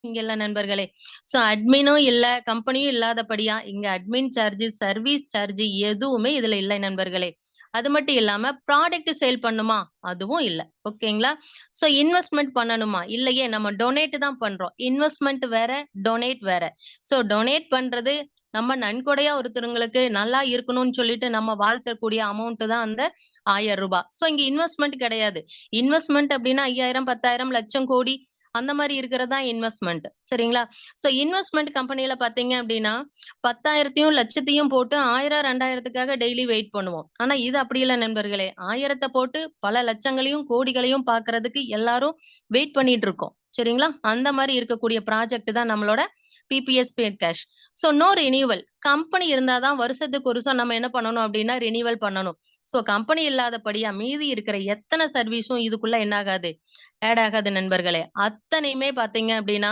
இங்க இல்ல நண்பர்களே. சோ அட்மினும் இல்ல, கம்பெனியும் இல்லாதபடியா இங்க அட்மின் சார்ஜ், சர்வீஸ் சார்ஜ் எதுவுமே இதுல இல்லை நண்பர்களே. அது மட்டும் இல்லாம ப்ராடக்ட் சேல் பண்ணுமா? அதுவும் இல்ல. ஓகேங்களா? சோ இன்வெஸ்ட்மென்ட் பண்ணணுமா? இல்லையே நம்ம டொனேட் தான் பண்றோம். இன்வெஸ்ட்மென்ட் வேற, டொனேட் வேற. சோ டொனேட் பண்றது நம்ம நன்கொடையா ஒருத்தவங்களுக்கு நல்லா இருக்கணும்னு சொல்லிட்டு நம்ம வாழ்த்தக்கூடிய அமௌண்ட் தான் அந்த ரூ. 1000. சோ இங்க இன்வெஸ்ட்மென்ட் கிடையாது. இன்வெஸ்ட்மென்ட் அப்படின்னா 5000, 10,000, லட்சம், கோடி அந்த மாரி இருக்கிறது தான் இன்வெஸ்ட்மென்ட். சரிங்களா? சோ இன்வெஸ்ட்மென்ட் கம்பெனில பார்த்தீங்க அப்படின்னா, 10,000த்தையும் லட்சத்தையும் போட்டு 1000, 2000த்துக்காக டெய்லி வெயிட் பண்ணுவோம். ஆனா இது அப்படி இல்ல நண்பர்களே. 1000த்த போட்டு பல லட்சங்களையும், கோடிகளையும் பார்க்கறதுக்கு எல்லாரும் வெயிட் பண்ணிட்டு இருக்கோம். சரிங்களா? அந்த மாரி இருக்கக்கூடிய ப்ராஜெக்ட் தான் நம்மளோட PPS paid cash. So no renewal. Company இருந்தா தான் வருஷத்துக்கு ஒரு வருஷம் நம்ம என்ன பண்ணணும் அப்படின்னா ரினியூவல் பண்ணணும். சோ கம்பெனி இல்லாதபடியா மீதி இருக்கிற எத்தன சர்வீஸும் இதுக்குள்ள என்ன ஆகாது? ஆட் ஆகாது நண்பர்களே. அத்தனையுமே பார்த்தீங்க அப்படின்னா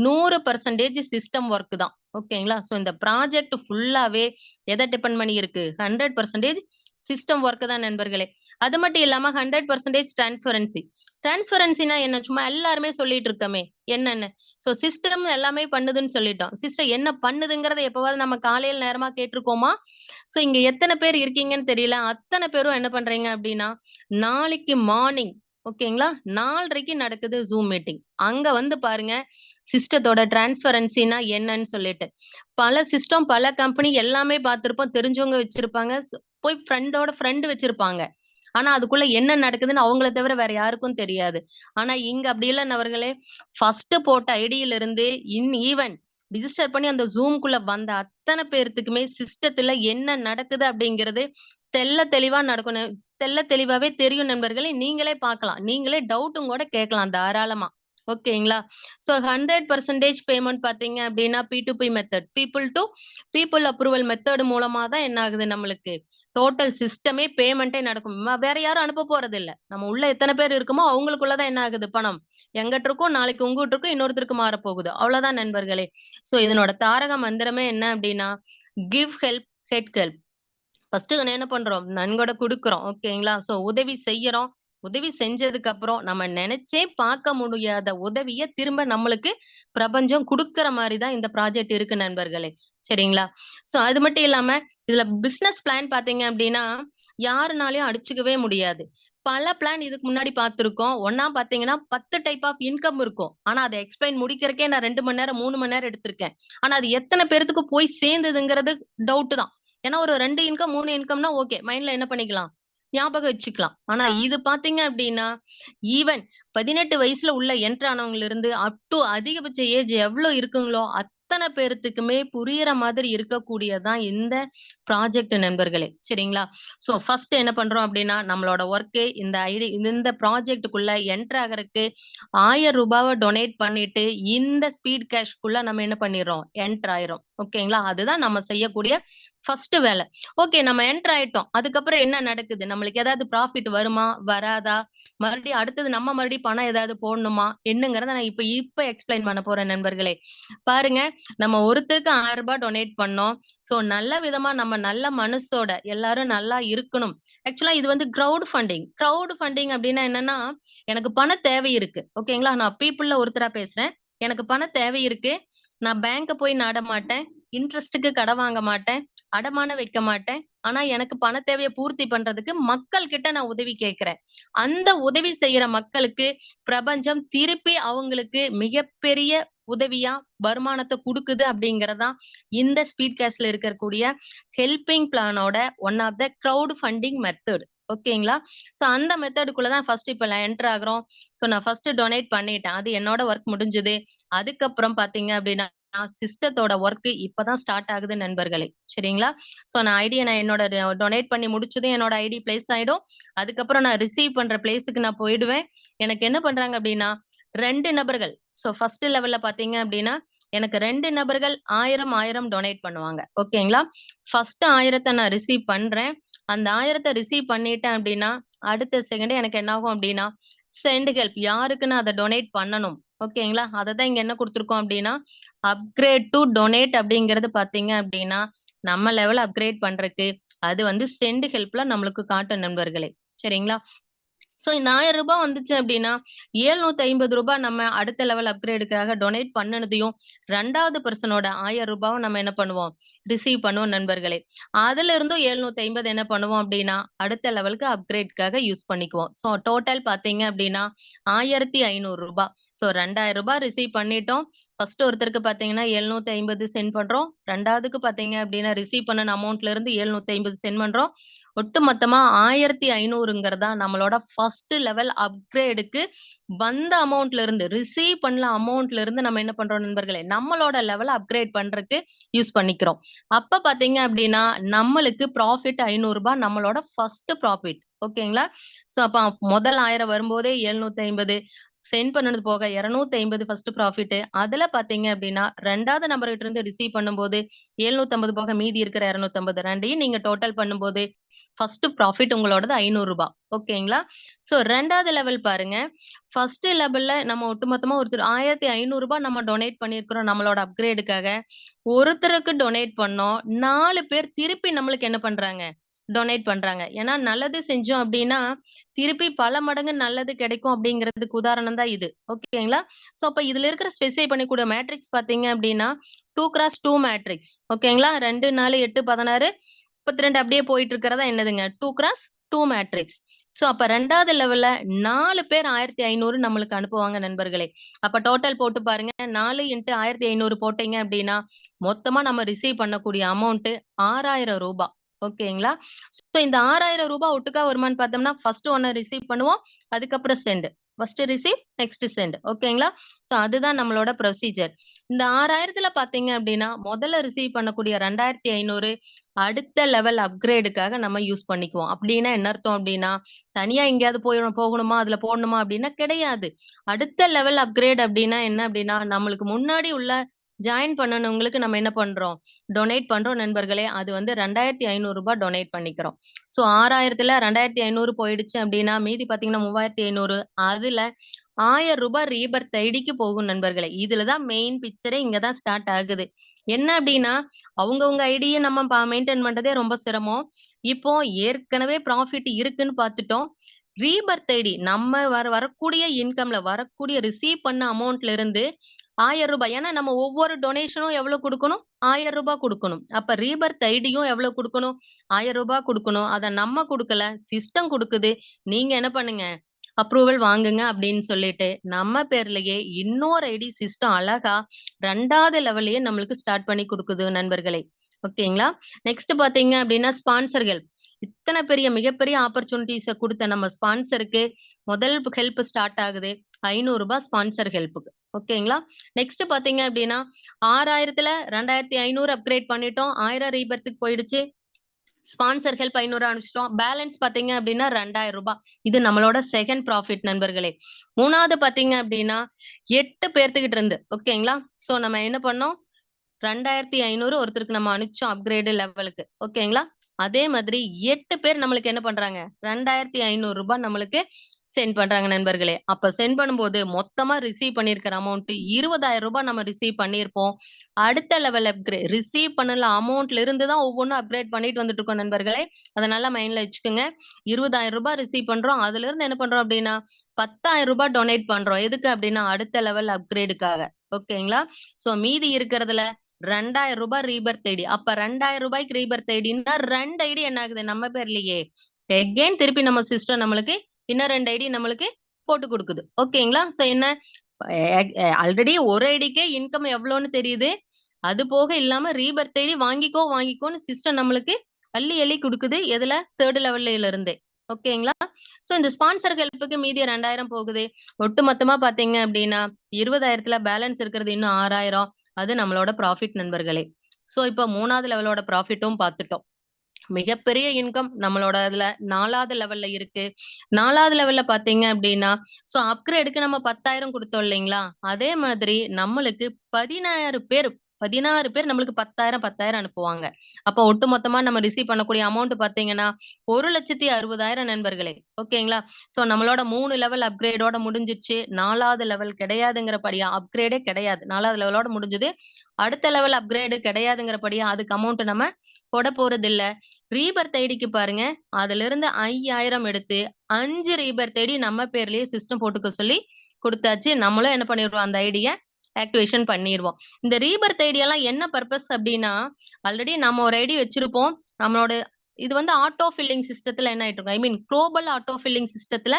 100% சிஸ்டம் ஒர்க் தான். ஓகேங்களா? சோ இந்த ப்ராஜெக்ட் ஃபுல்லாவே எத டிபெண்ட் பண்ணி இருக்கு? 100% சிஸ்டம் ஒர்க் தான் நண்பர்களே. அது மட்டும் இல்லாம 100% டிரான்ஸ்பரன்சி. டிரான்ஸ்பரன்சினா என்ன? சும்மா எல்லாருமே சொல்லிட்டு இருக்கோமே. என்னன்னு? சோ சிஸ்டம் எல்லாமே பண்ணுதுன்னு சொல்லிட்டோம். சிஸ்டம் என்ன பண்ணுதுங்கிறத எப்பவாவது நம்ம காலையில நேரமா கேட்டுருக்கோமா? சோ இங்க எத்தன பேர் இருக்கீங்கன்னு தெரியல. அத்தன பேரும் என்ன பண்றீங்க அப்படின்னா, நாளைக்கு மார்னிங் ஓகேங்களா? 4:30க்கு நடக்குது Zoom மீட்டிங். அங்க வந்து பாருங்க, சிஸ்டத்தோட டிரான்ஸ்பரன்சின்னா என்னன்னு சொல்லிட்டு. பல சிஸ்டம், பல கம்பெனி எல்லாமே பார்த்திருப்போம். தெரிஞ்சவங்க வச்சிருப்பாங்க. போய் ஃப்ரெண்டோட ஃப்ரெண்ட் வச்சிருப்பாங்க. ஆனா, அதுக்குள்ள என்ன நடக்குதுன்னு அவங்கள தவிர வேற யாருக்கும் தெரியாது. ஆனா, இங்க அப்படி இல்ல நண்பர்களே. ஃபர்ஸ்ட் போட்ட ஐடியில இருந்து ஈவன் ரிஜிஸ்டர் பண்ணி அந்த Zoomக்குள்ள வந்த அத்தன பேர்த்துக்குமே சிஸ்டத்துல என்ன நடக்குது அப்படிங்கிறது தெளிவா நடக்கணும். தெளிவாவே தெரியும் நண்பர்களே. நீங்களே பார்க்கலாம். நீங்களே டவுட்டும் கூட கேட்கலாம் தாராளமா. ஓகேங்களா? சோ 100% பேமெண்ட் பார்த்தீங்க அப்படின்னா P2P method. People to people approval method மூலமா தான் என்ன ஆகுது நம்மளுக்கு டோட்டல் சிஸ்டமே பேமெண்ட்டே நடக்கும். வேற யாரும் அனுப்ப போறதில்ல. நம்ம உள்ள எத்தன பேர் இருக்கோமோ அவங்களுக்குள்ள தான் என்ன ஆகுது பணம். எங்கிட்ட இருக்கும், நாளைக்கு உங்ககிட்ட இருக்கும், இன்னொருத்தருக்கு மாறப்போகுது. அவ்வளவுதான் நண்பர்களே. சோ இதனோட தாரக மந்திரமே என்ன அப்படின்னா, give help, get help. First என்ன பண்றோம்? நன்கொடை குடுக்குறோம். ஓகேங்களா? சோ உதவி செய்யறோம். உதவி செஞ்சதுக்கு அப்புறம் நம்ம நெனச்சே பார்க்க முடியாத உதவிய திரும்ப நம்மளுக்கு பிரபஞ்சம் குடுக்குற மாரி தான் இந்த ப்ராஜெக்ட் இருக்கு நண்பர்களே. சரிங்களா? சோ அது மட்டும் இல்லாம இதுல பிசினஸ் பிளான் பார்த்தீங்க அப்டின்னா, யாருனாலயும் அடிச்சுக்கவே முடியாது. பல பிளான் இதுக்கு முன்னாடி பார்த்திருக்கோம். ஒண்ணா பார்த்தீங்கன்னா 10 டைப் ஆஃப் இன்கம் இருக்கும். ஆனா அத எக்ஸ்பிளைன் முடிக்கிறதுக்கே நான் 2 மணி நேரம், 3 மணி நேரம் எடுத்திருக்கேன். ஆனா அது எத்தன பேர்த்துக்கு போய் சேர்ந்ததுங்கிறது டவுட் தான். ஏன்னா ஒரு 2 இன்கம், 3 இன்கம்னா ஓகே. மைண்ட்ல என்ன பண்ணிக்கலாம்? ஞாபகம் வச்சுக்கலாம். ஆனா இது பார்த்தீங்க அப்டின்னா, ஈவன் 18 வயசுல உள்ள என்டர் ஆனவங்கல இருந்து அப் டூ அதிகபட்ச ஏஜ் எவ்ளோ இருக்குங்களோ, அத்தன பேர்த்துக்குமே புரியிற மாதிரி இருக்கக்கூடியது தான் இந்த ப்ராஜெக்ட் நண்பர்களே. சரிங்களா? சோ ஃபர்ஸ்ட் என்ன பண்றோம் அப்டின்னா, நம்மளோட வொர்க் இந்த ப்ராஜெக்ட்க்குள்ள என்டர் ஆகறக்கு ரூ. 1000 டொனேட் பண்ணிட்டு, இந்த ஸ்பீட் கேஷ்க்குள்ள நம்ம என்ன பண்ணிர்றோம்? என்டர் ஆயிர்றோம். ஓகேங்களா? அதுதான் நம்ம செய்யக்கூடிய ஃபர்ஸ்ட் வேல. ஓகே நம்ம என்டர் ஆயிட்டோம். அதுக்கப்புறம் என்ன நடக்குது? நம்மளுக்கு ஏதாவது ப்ராஃபிட் வருமா? வராதா? மறுபடியும் அடுத்தது நம்ம மறுபடியும் பணம் ஏதாவது போடணுமா? என்னங்கிறத நான் இப்ப எக்ஸ்பிளைன் பண்ண போறேன் நண்பர்களே. பாருங்க, நம்ம ஒருத்தருக்கு ரூ. 1000 டொனேட் பண்ணோம். சோ நல்ல விதமா நம்ம நல்ல மனசோட எல்லாரும் நல்லா இருக்கணும். ஆக்சுவலா இது வந்து கிரவுட் ஃபண்டிங். கிரவுட் ஃபண்டிங் அப்டின்னா என்னன்னா, எனக்கு பண தேவை இருக்கு. ஓகேங்களா? நான் பீப்பிள்ல ஒருத்தரா பேசுறேன். எனக்கு பண தேவை இருக்கு. நான் பேங்க போய் நாட மாட்டேன். இன்ட்ரெஸ்ட்க்கு கடன் வாங்க மாட்டேன். அடமானம் வைக்க மாட்டேன். ஆனா எனக்கு பண தேவைய பூர்த்தி பண்றதுக்கு மக்கள் கிட்ட நான் உதவி கேட்கிறேன். அந்த உதவி செய்யற மக்களுக்கு பிரபஞ்சம் திருப்பி அவங்களுக்கு மிகப்பெரிய உதவியா வருமானத்த குடுக்குது அப்படிங்கிறதுதான் இந்த ஸ்பீட் கேஷ்ல இருக்கக்கூடிய ஹெல்பிங் பிளானோட one of the crowd funding method. ஓகேங்களா? சோ அந்த மெத்தடுக்குள்ள தான் ஃபர்ஸ்ட் இப்ப என்டர் ஆகுறோம். சோ நான் ஃபர்ஸ்ட் டொனேட் பண்ணிட்டேன். அது என்னோட வொர்க் முடிஞ்சது. அதுக்கப்புறம் பார்த்தீங்க அப்படின்னா, சிஸ்டத்தோட வொர்க் இப்பதான் ஸ்டார்ட் ஆகுது நண்பர்களே. சரிங்களா? சோ நான் என்னோட டொனேட் பண்ணி முடிச்சதும் என்னோட ஐடி பிளேஸ் ஆயிடும். அதுக்கப்புறம் நான் ரிசீவ் பண்ற பிளேஸ்க்கு நான் போயிடுவேன். எனக்கு என்ன பண்றாங்க அப்படின்னா, 2 நபர்கள். சோ ஃபர்ஸ்ட் லெவல்ல பார்த்தீங்க அப்படின்னா, எனக்கு 2 நபர்கள் 1000 டொனேட் பண்ணுவாங்க. ஓகேங்களா? ஃபர்ஸ்ட் 1000த்த நான் ரிசீவ் பண்றேன். அந்த 1000த்த ரிசீவ் பண்ணிட்டேன் அப்படின்னா, அடுத்த செகண்டே எனக்கு என்ன ஆகும் அப்படின்னா, செண்ட் ஹெல்ப் யாருக்கு நான் அத டொனேட் பண்ணணும். ஓகேங்களா? அததான் இங்க என்ன குடுத்துருக்கோம் அப்படின்னா, அப்கிரேட் டூ டொனேட் அப்படிங்கிறது பார்த்தீங்க அப்படின்னா, நம்ம லெவல் அப்கிரேட் பண்றக்கு அது வந்து செண்ட் ஹெல்ப்ல நம்மளுக்கு காட்டும் நண்பர்களே. சரிங்களா? சோ இந்த ரூ. 1000 வந்துச்சு அப்டின்னா, ரூ. 750 நம்ம அடுத்த லெவல் அப்கிரேடுக்காக டொனேட் பண்ணுனதையும், 2வது பெர்சனோட ரூ. 1000 நம்ம என்ன பண்ணுவோம்? ரிசீவ் பண்ணுவோம் நண்பர்களே. அதிலிருந்தும் 750 என்ன பண்ணுவோம் அப்டின்னா, அடுத்த லெவலுக்கு அப்கிரேட்க்காக யூஸ் பண்ணிக்குவோம். சோ டோட்டல் பார்த்தீங்க அப்டின்னா, ரூ. 1500. சோ ரூ. 2000 ரிசீவ் பண்ணிட்டோம். ஃபர்ஸ்ட் ஒருத்தருக்கு பார்த்தீங்கன்னா, 750 சென்ட் பண்றோம். 2வதுக்கு பார்த்தீங்க அப்டின்னா, ரிசீவ் பண்ணுன அமௌண்ட்ல இருந்து 750 சென்ட் பண்றோம். ஒட்டு மொத்தமா 1500ங்கிறதா நம்மளோட ஃபர்ஸ்ட் லெவல் அப்கிரேடுக்கு வந்த அமௌண்ட்ல இருந்து ரிசீவ் பண்ண அமௌண்ட்ல இருந்து நம்ம என்ன பண்றோம் நண்பர்களே, நம்மளோட லெவல அப்கிரேட் பண்றதுக்கு யூஸ் பண்ணிக்கிறோம். அப்ப பார்த்தீங்க அப்டின்னா, நம்மளுக்கு ப்ராஃபிட் ரூ. 500 நம்மளோட ஃபர்ஸ்ட் ப்ராஃபிட். ஓகேங்களா? சோ அப்ப முதல் 1000 வரும்போதே 750 சென்ட் பண்ணது போக 250 ஃபர்ஸ்ட் ப்ராஃபிட். அதுல பார்த்தீங்க அப்டின்னா, 2வது நபர்கிட்ட இருந்து ரிசீவ் பண்ணும்போது 750 போக மீதி இருக்கிற 250 2யும் நீங்க டோட்டல் பண்ணும்போது ஃபர்ஸ்ட் ப்ராஃபிட் உங்களோடது ரூ. 500. ஓகேங்களா? சோ 2வது லெவல் பாருங்க. ஃபர்ஸ்ட் லெவல்ல நம்ம ஒட்டுமொத்தமா ஒருத்தர் ரூ. 1500 நம்ம டொனேட் பண்ணியிருக்கிறோம் நம்மளோட அப்கிரேடுக்காக. ஒருத்தருக்கு டொனேட் பண்ணோம். 4 பேர் திருப்பி நம்மளுக்கு என்ன பண்றாங்க? டொனேட் பண்றாங்க. ஏன்னா நல்லது செஞ்சோம் அப்டின்னா, திருப்பி பல மடங்கு நல்லது கிடைக்கும் அப்டிங்கிறதுக்கு உதாரணம் தான் இது. ஓகேங்களா? சோ அப்ப இதுல இருக்கிற ஸ்பெசிஃபை பண்ணக்கூடிய மேட்ரிக்ஸ் பார்த்தீங்க அப்டின்னா, 2x2 மேட்ரிக்ஸ். ஓகேங்களா? 2, 4, 8, 16, 32 அப்டியே போயிட்டு இருக்கிறதா என்னதுங்க? 2x2 matrix. சோ அப்ப 2வது லெவல்ல 4 பேர் 1500 நம்மளுக்கு அனுப்புவாங்க நண்பர்களே. அப்ப டோட்டல் போட்டு பாருங்க. 4 இன்டு 1500 போட்டீங்க அப்டின்னா, மொத்தமா நம்ம ரிசீவ் பண்ணக்கூடிய அமௌண்ட் ரூ. 6000. ஓகேங்களா? சோ இந்த ரூ. 6000 ஒட்டுக்கா வருமான்னு பார்த்தோம்னா, ஃபர்ஸ்ட் ஒண்ண ரிசீவ் பண்ணுவோம். அதுக்கப்புறம் send. First receive, next send. ஓகேங்களா? சோ அதுதான் நம்மளோட ப்ரொசீஜர். இந்த 6000த்துல பார்த்தீங்க அப்டின்னா, முதல்ல ரிசீவ் பண்ணக்கூடிய 2500 அடுத்த லெவல் அப்கிரேடுக்காக நம்ம யூஸ் பண்ணிக்குவோம். அப்டின்னா என்ன அர்த்தம் அப்டின்னா, தனியா எங்கேயாவது போகணுமா, அதுல போடணுமா அப்டின்னா கிடையாது. அடுத்த லெவல் அப்கிரேட் அப்டின்னா என்ன அப்டின்னா, நம்மளுக்கு முன்னாடி உள்ள ஜாயின் பண்ணனவங்களுக்கு நம்ம என்ன பண்றோம்? டொனேட் பண்றோம் நண்பர்களே. அது வந்து ரூ. 2500 டொனேட் பண்ணிக்கிறோம். சோ 6000த்துல 2500 போயிடுச்சு அப்டின்னா, மீதி பார்த்தீங்கன்னா 3500 அதுல ரூ. 1000 ரீபர்த் ஐடிக்கு போகும் நண்பர்களே. இதுல தான் மெயின் பிக்சரே இங்க தான் ஸ்டார்ட் ஆகுது. என்ன அப்டின்னா, அவங்கவங்க ஐடிய நம்ம மெயின்டெயின் பண்றதே ரொம்ப சிரமம். இப்போ ஏற்கனவே ப்ராஃபிட் இருக்குன்னு பார்த்துட்டோம். ரீபர்த் ஐடி நம்ம வரக்கூடிய இன்கம்ல வரக்கூடிய ரிசீவ் பண்ண அமௌண்ட்ல இருந்து ரூ. 1000 ஏன்னா நம்ம ஒவ்வொரு டொனேஷனும் எவ்வளோ குடுக்கணும்? ரூ. 1000 குடுக்கணும். அப்ப ரீபர்த் ஐடியும் எவ்வளோ குடுக்கணும்? ரூ. 1000 குடுக்கணும். அத நம்ம குடுக்கல. சிஸ்டம் குடுக்குது. நீங்க என்ன பண்ணுங்க? அப்ரூவல் வாங்குங்க அப்படின்னு சொல்லிட்டு, நம்ம பேர்லயே இன்னொரு ஐடி சிஸ்டம் அழகா 2வது லெவல்லயே நம்மளுக்கு ஸ்டார்ட் பண்ணி குடுக்குது நண்பர்களே. ஓகேங்களா? நெக்ஸ்ட் பார்த்தீங்க அப்படின்னா, ஸ்பான்சர்கள். இத்தன பெரிய மிகப்பெரிய ஆப்பர்ச்சுனிட்டீஸ குடுத்த நம்ம ஸ்பான்சருக்கு முதல் ஹெல்ப் ஸ்டார்ட் ஆகுது. ரூ. 500 ஸ்பான்சர் ஹெல்ப்க்கு. ஓகேங்களா? நெக்ஸ்ட் பார்த்தீங்க அப்படின்னா, 6000த்துல 2500 அப்கிரேட் பண்ணிட்டோம். 1000 ரீபர்த்துக்கு போயிடுச்சு. Sponsor help 500 அனுப்பிச்சிட்டோம். பேலன்ஸ் பார்த்தீங்க அப்படின்னா ரூ. 2000. இது நம்மளோட செகண்ட் ப்ராஃபிட் நண்பர்களே. 3வது பார்த்தீங்க அப்படின்னா, 8 பேர்த்துக்கிட்ட இருந்து ஓகேங்களா? சோ நம்ம என்ன பண்ணோம்? 2500 ஒருத்தருக்கு நம்ம அனுப்பிச்சோம் அப்கிரேட் லெவலுக்கு. ஓகேங்களா? அதே மாதிரி 8 பேர் நம்மளுக்கு என்ன பண்றாங்க? ரூ. 2500 நம்மளுக்கு சென்ட் பண்றாங்க நண்பர்களே. அப்ப சென்ட் பண்ணும்போது மொத்தமா ரிசீவ் பண்ணியிருக்கிற அமௌண்ட் ரூ. 20,000 நம்ம ரிசீவ் பண்ணியிருப்போம். அடுத்த லெவல் ரிசீவ் பண்ணல அமௌண்ட்ல இருந்து தான் ஒவ்வொன்னும் அப்கிரேட் பண்ணிட்டு வந்துட்டு இருக்கோம் நண்பர்களே. அத நல்லா மைண்ட்ல வச்சுக்கோங்க. ரூ. 20,000 ரிசீவ் பண்றோம். அதுல இருந்து என்ன பண்றோம் அப்டின்னா, ரூ. 10,000 டொனேட் பண்றோம். எதுக்கு அப்டின்னா, அடுத்த லெவல் அப்கிரேடுக்காக. ஓகேங்களா? சோ மீதி இருக்கிறதுல ரூ. 2000 ரீபர்த் ஐடி. அப்ப ரூ. 2000க்கு ரீபர்த் ஐடின்னா 2 ஐடி என்ன ஆகுது? நம்ம பேர்லயே. எகைன் திருப்பி நம்ம சிஸ்டம் நம்மளுக்கு இன்னும் 2 ஐடி நம்மளுக்கு போட்டு குடுக்குது. ஓகேங்களா? சோ என்ன ஆல்ரெடி ஒரு ஐடிக்கே இன்கம் எவ்வளோன்னு தெரியுது. அது போக இல்லாம ரீபர்த் ஐடி வாங்கிக்கோன்னு சிஸ்டம் நம்மளுக்கு அள்ளி அள்ளி குடுக்குது. எதுல? 3 லெவல்ல இருந்தே. ஓகேங்களா? சோ இந்த ஸ்பான்சர் ஹெல்ப்க்கு மீதி 2000 போகுது. ஒட்டு மொத்தமா பார்த்தீங்க அப்டின்னா, 20,000த்துல பேலன்ஸ் இருக்கிறது இன்னும் 6000. அது நம்மளோட ப்ராஃபிட் நண்பர்களே. சோ இப்ப 3வது லெவலோட ப்ராஃபிட்டும் பார்த்துட்டோம். மிகப்பெரிய இன்கம் நம்மளோட இதுல 4வது லெவல்ல இருக்கு. 4வது லெவல்ல பார்த்தீங்க அப்டின்னா, சோ அப்கிரேடுக்கு நம்ம 10,000 குடுத்தோம் இல்லைங்களா? அதே மாதிரி நம்மளுக்கு 16 பேர் 16 பேர் நம்மளுக்கு 10,000 அனுப்புவாங்க. அப்போ ஒட்டுமொத்தமா நம்ம ரிசீவ் பண்ணக்கூடிய அமௌண்ட் பார்த்தீங்கன்னா, 1,60,000 நண்பர்களே. ஓகேங்களா? சோ நம்மளோட 3 லெவல் அப்கிரேடோட முடிஞ்சிருச்சு. 4வது லெவல் கிடையாதுங்கிறபடியா அப்கிரேடே கிடையாது. 4வது லெவலோட முடிஞ்சது. அடுத்த லெவல் அப்கிரேடு கிடையாதுங்கிறபடியா அதுக்கு அமௌண்ட் நம்ம போட போறதில்ல. ரீபர்த் ஐடிக்கு பாருங்க, அதிலிருந்து 5,000 எடுத்து 5 ரீபர்த் ஐடி நம்ம பேர்லயே சிஸ்டம் போட்டுக்க சொல்லி குடுத்தாச்சு. நம்மளும் என்ன பண்ணிருவோம், அந்த ஐடிய ஆக்டிவேஷன் பண்ணிருவோம். இந்த ரீபர்த் ஐடி எல்லாம் என்ன பர்ப்பஸ் அப்டின்னா, ஆல்ரெடி நம்ம ஒரு ஐடி வச்சிருப்போம். நம்மளோட இது வந்து ஆட்டோ ஃபில்லிங் சிஸ்டத்துல என்ன ஆயிட்டு இருக்கும், I mean global auto filling சிஸ்டத்துல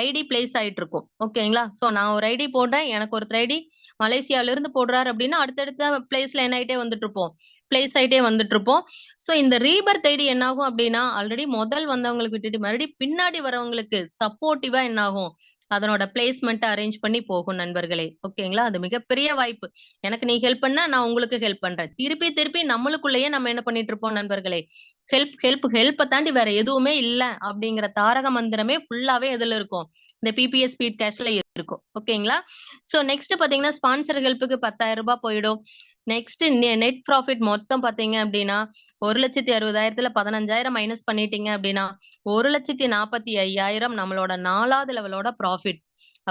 ஐடி பிளேஸ் ஆயிட்டு இருக்கும். ஓகேங்களா? சோ நான் ஒரு ஐடி போடுறேன். எனக்கு ஒருத்தர் ஐடி மலேசியால இருந்து போடுறாரு அப்டின்னா, அடுத்தடுத்த பிளேஸ்ல என்ன ஆயிட்டே வந்துட்டு இருப்போம். பிளேஸ் ஆயிட்டே வந்துட்டு இருப்போம். சோ இந்த ரீபர்த் ஐடி என்ன ஆகும் அப்டின்னா, ஆல்ரெடி முதல் வந்தவங்களுக்கு விட்டுட்டு மறுபடியும் பின்னாடி வரவங்களுக்கு சப்போர்ட்டிவா என்ன ஆகும், அதனோட பிளேஸ்மென்ட்ட அரேஞ்ச் பண்ணி போகும் நண்பர்களே. ஓகேங்களா? அது மிகப்பெரிய வாய்ப்பு. எனக்கு நீ ஹெல்ப் பண்ணா, நான் உங்களுக்கு ஹெல்ப் பண்றேன். திருப்பி திருப்பி நம்மளுக்குள்ளேயே நம்ம என்ன பண்ணிட்டு இருப்போம் நண்பர்களே, ஹெல்ப்ப தாண்டி வேற எதுவுமே இல்ல அப்படிங்கிற தாரக மந்திரமே ஃபுல்லாவே எதுல இருக்கும்? இந்த பிபிஎஸ் ஸ்பீட் கேஷ்ல இருக்கும். ஓகேங்களா? சோ நெக்ஸ்ட் பாத்தீங்கன்னா, ஸ்பான்சர் ஹெல்ப்க்கு ரூ. 10,000 போயிடும். நெக்ஸ்ட் நெட் ப்ராஃபிட் மொத்தம் பாத்தீங்க அப்படின்னா, 1,60,000த்துல 15,000 மைனஸ் பண்ணிட்டீங்க அப்படின்னா, 1,45,000 நம்மளோட 4வது லெவலோட ப்ராஃபிட்.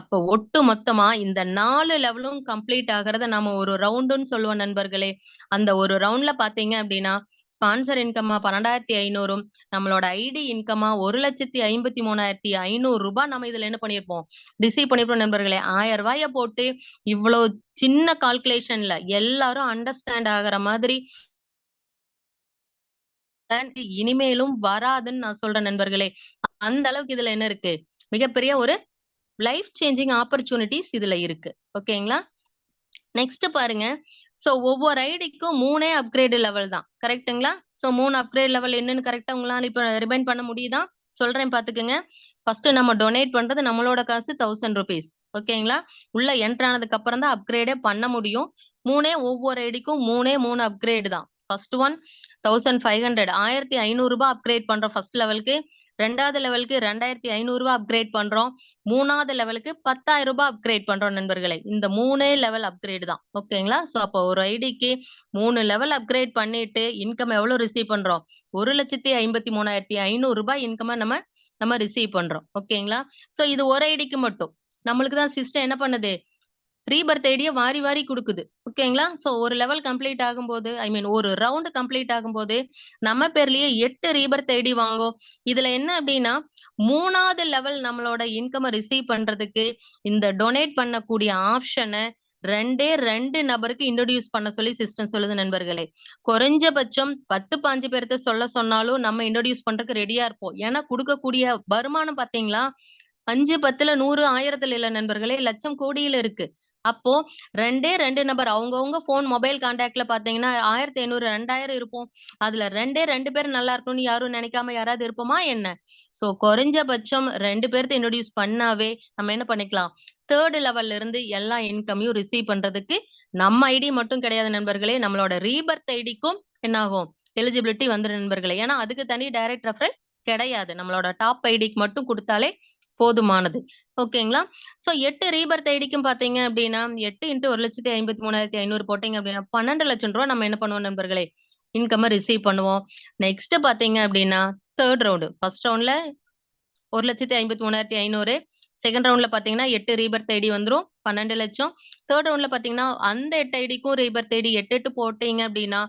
அப்ப ஒட்டு மொத்தமா இந்த 4 லெவலும் கம்ப்ளீட் ஆகுறத நாம ஒரு ரவுண்டுன்னு சொல்லுவோம் நண்பர்களே. அந்த ஒரு ரவுண்ட்ல பாத்தீங்க அப்படின்னா, ஸ்பான்சர் இன்கம்மா 12,500ம், நம்மளோட ஐடி இன்கம்மா ரூ. 1,53,500 நம்ம இதுல என்ன பண்ணியிருப்போம், ரிசீவ் பண்ணியிருப்போம் நண்பர்களே. ரூ. 1000 போட்டு இவ்ளோ சின்ன கால்குலேஷன்ல எல்லாரும் அண்டர்ஸ்டாண்ட் ஆகுற மாதிரி இனிமேலும் வராதுன்னு நான் சொல்றேன் நண்பர்களே. அந்த அளவுக்கு இதுல என்ன இருக்கு, மிகப்பெரிய ஒரு லைஃப் சேஞ்சிங் ஆப்பர்ச்சுனிட்டீஸ் இதுல இருக்கு. ஓகேங்களா? நெக்ஸ்ட் பாருங்க. சோ ஒவ்வொரு ஐடிக்கும் 3 அப்கிரேட் லெவல் தான். கரெக்ட்டுங்களா? சோ 3 அப்கிரேட் லெவல் என்னன்னு கரெக்ட்டா உங்களால இப்ப ரிமைண்ட் பண்ண முடியுதா? சொல்றேன் பாத்துக்கங்க. ஃபர்ஸ்ட் நம்ம டொனேட் பண்றது நம்மளோட காசு ₹1000. ஓகேங்களா? உள்ள என்டர் ஆனதுக்கு அப்புறம் தான் அப்கிரேடே பண்ண முடியும். ஒவ்வொரு ஐடிக்கும் 3 அப்கிரேட் தான். ஃபர்ஸ்ட் ஒன் 1,500 ₹1,500 அப்கிரேட் பண்றோம் ஃபர்ஸ்ட் லெவலுக்கு. 2வது லெவலுக்கு ₹2,500 அப்கிரேட் பண்றோம். 3வது லெவலுக்கு ₹10,000 அப்கிரேட் பண்றோம் நண்பர்களே. இந்த 3 லெவல் அப்கிரேட் தான். ஓகேங்களா? சோ அப்போ ஒரு ஐடிக்கு 3 லெவல் அப்கிரேட் பண்ணிட்டு இன்கம் எவ்வளவு ரிசீவ் பண்றோம்? ₹1,53,500 இன்கம நம்ம ரிசீவ் பண்றோம். ஓகேங்களா? சோ இது ஒரு ஐடிக்கு மட்டும். நம்மளுக்கு தான் சிஸ்டம் என்ன பண்ணுது? ரீபர்த் ஐடிய வாரி வாரி குடுக்குது. ஓகேங்களா? சோ ஒரு லெவல் கம்ப்ளீட் ஆகும்போது, ஐ மீன் ஒரு ரவுண்ட் கம்ப்ளீட் ஆகும்போது, நம்ம பேர்லயே 8 ரீபர்த் ஐடி வாங்கும். இதுல என்ன அப்டின்னா, 3வது லெவல் நம்மளோட இன்கம ரிசீவ் பண்றதுக்கு இந்த டொனேட் பண்ணக்கூடிய ஆப்ஷன 2 நபருக்கு இன்ட்ரோடியூஸ் பண்ண சொல்லி சிஸ்டம் சொல்லுது நண்பர்களே. குறைஞ்சபட்சம் 10, 15 பேர்த்த சொன்னாலும் நம்ம இன்ட்ரோடியூஸ் பண்றதுக்கு ரெடியா இருப்போம். ஏன்னா குடுக்கக்கூடிய வருமானம் பாத்தீங்களா, 5, 10ல 100, 1000த்துல இல்ல நண்பர்களே, லட்சம் கோடியில இருக்கு. அப்போ 2 நபர் அவங்கவங்க மொபைல் கான்டாக்ட்ல பாத்தீங்கன்னா 1,500, 2,000 இருப்போம். அதுல 2 பேர் நல்லா இருக்கணும்னு யாரும் நினைக்காம யாராவது இருப்போமா என்ன? சோ குறைஞ்சபட்சம் 2 பேர்த்த இன்ட்ரோடியூஸ் பண்ணாவே நம்ம என்ன பண்ணிக்கலாம், 3 லெவல்ல இருந்து எல்லா இன்கமையும் ரிசீவ் பண்றதுக்கு நம்ம ஐடி மட்டும் கிடையாது நண்பர்களே, நம்மளோட ரீபர்த் ஐடிக்கும் என்ன ஆகும், எலிஜிபிலிட்டி வந்துரும் நண்பர்களே. ஏன்னா அதுக்கு தனி டைரக்ட் ரெஃபரல் கிடையாது. நம்மளோட டாப் ஐடிக்கு மட்டும் குடுத்தாலே போதுமானது. ஓகேங்களா? சோ 8 ரீபர்த் ஐடிக்கும் பாத்தீங்க அப்டின்னா, 8 × 1,53,500 போட்டீங்க அப்டின்னா, ₹12,00,000 நம்ம என்ன பண்ணுவோம் நண்பர்களே, இன்கம ரிசீவ் பண்ணுவோம். நெக்ஸ்ட் பாத்தீங்க அப்டின்னா, 3 ரவுண்ட். ஃபர்ஸ்ட் ரவுண்ட்ல 1,53,500. செகண்ட் ரவுண்ட்ல பாத்தீங்கன்னா 8 ரீபர்த் ஐடி வந்துரும். 12,00,000. தேர்ட் ரவுண்ட்ல பாத்தீங்கன்னா, அந்த 8 ஐடிக்கும் ரீபர்த் ஐடி 8 போட்டீங்க அப்டின்னா,